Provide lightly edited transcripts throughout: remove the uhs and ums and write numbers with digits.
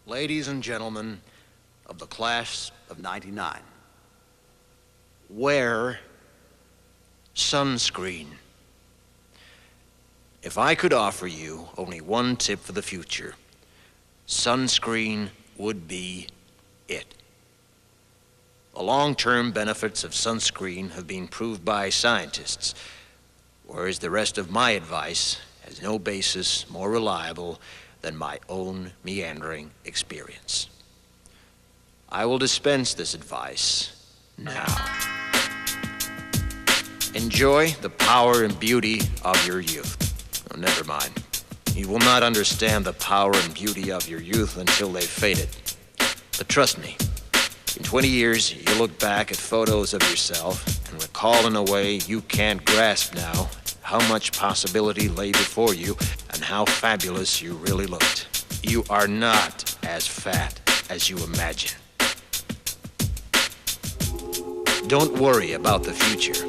Ladies and gentlemen of the class of '99, wear sunscreen. If I could offer you only one tip for the future, sunscreen would be it. The long-term benefits of sunscreen have been proved by scientists, whereas the rest of my advice has no basis more reliable than my own meandering experience. I will dispense this advice now. Enjoy the power and beauty of your youth. Oh, never mind. You will not understand the power and beauty of your youth until they've faded. But trust me, in 20 years, you'll look back at photos of yourself and recall in a way you can't grasp now how much possibility lay before you and how fabulous you really looked. You are not as fat as you imagine. Don't worry about the future,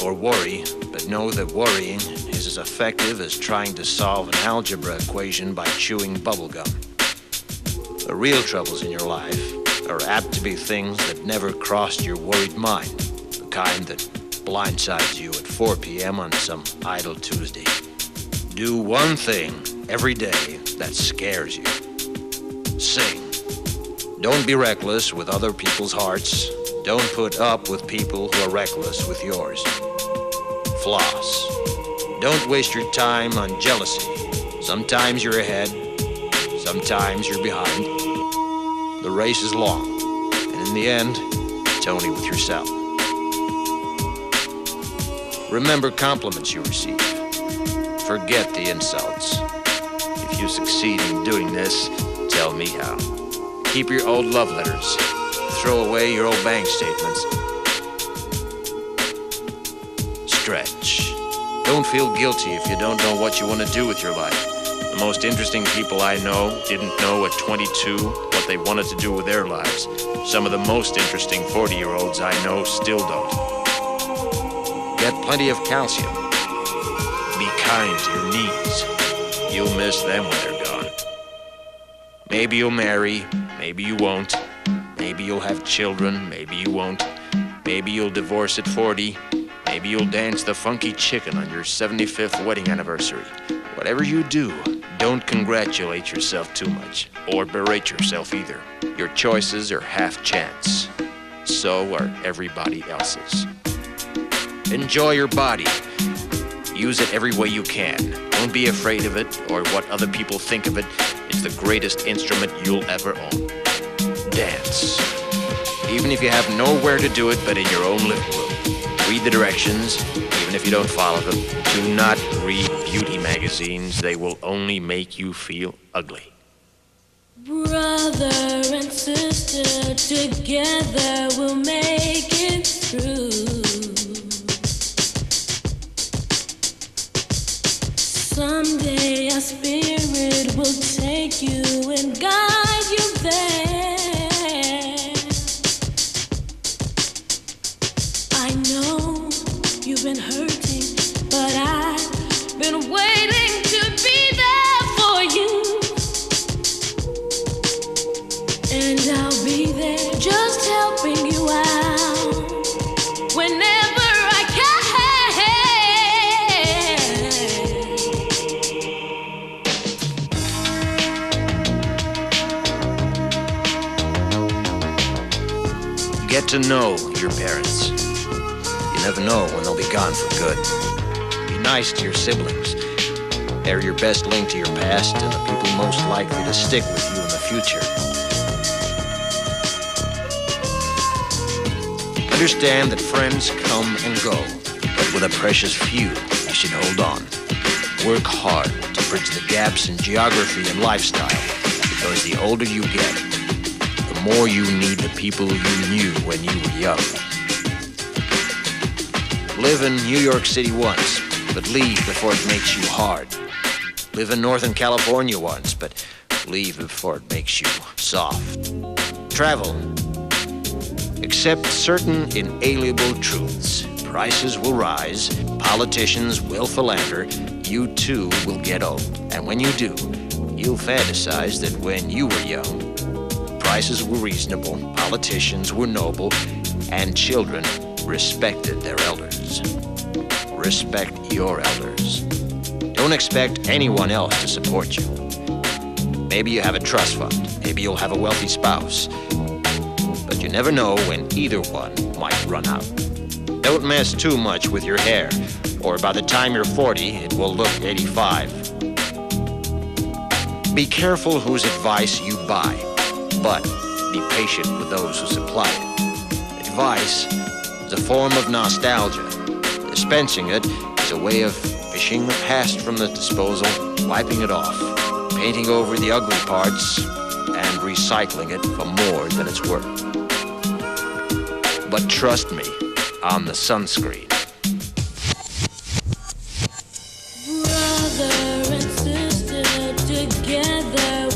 or worry, but know that worrying is as effective as trying to solve an algebra equation by chewing bubblegum. The real troubles in your life are apt to be things that never crossed your worried mind, the kind that blindsides you at 4 p.m. on some idle Tuesday. Do one thing every day that scares you. Sing. Don't be reckless with other people's hearts. Don't put up with people who are reckless with yours. Floss. Don't waste your time on jealousy. Sometimes you're ahead, sometimes you're behind. The race is long, and in the end, it's only with yourself. Remember compliments you receive. Forget the insults. If you succeed in doing this, tell me how. Keep your old love letters. Throw away your old bank statements. Stretch. Don't feel guilty if you don't know what you want to do with your life. The most interesting people I know didn't know at 22 what they wanted to do with their lives. Some of the most interesting 40-year-olds I know still don't. Get plenty of calcium. Be kind to your knees. You'll miss them when they're gone. Maybe you'll marry, maybe you won't. Maybe you'll have children, maybe you won't. Maybe you'll divorce at 40. Maybe you'll dance the funky chicken on your 75th wedding anniversary. Whatever you do, don't congratulate yourself too much, or berate yourself either. Your choices are half chance. So are everybody else's. Enjoy your body. Use it every way you can. Don't be afraid of it or what other people think of it. It's the greatest instrument you'll ever own. Dance. Even if you have nowhere to do it but in your own living room. Read the directions, even if you don't follow them. Do not read beauty magazines. They will only make you feel ugly. Brother and sister, together we'll make it through. Someday our spirit will take you and guide you there. I know you've been hurting, but I've been waiting to be there for you. And I'll be there just helping you out whenever I can. Get to know your parents. You never know when they'll be gone for good. Be nice to your siblings. They're your best link to your past and the people most likely to stick with you in the future. Understand that friends come and go, but with a precious few, you should hold on. Work hard to bridge the gaps in geography and lifestyle, because the older you get, the more you need the people you knew when you were young. Live in New York City once, but leave before it makes you hard. Live in Northern California once, but leave before it makes you soft. Travel. Accept certain inalienable truths. Prices will rise, politicians will philander, you too will get old. And when you do, you'll fantasize that when you were young, prices were reasonable, politicians were noble, and children respected their elders. Respect your elders. Don't expect anyone else to support you. Maybe you have a trust fund. Maybe you'll have a wealthy spouse. But you never know when either one might run out. Don't mess too much with your hair, or by the time you're 40, it will look 85. Be careful whose advice you buy, but be patient with those who supply it. Advice is a form of nostalgia. Dispensing it is a way of fishing the past from the disposal, wiping it off, painting over the ugly parts, and recycling it for more than it's worth. But trust me on the sunscreen. Brother and sister together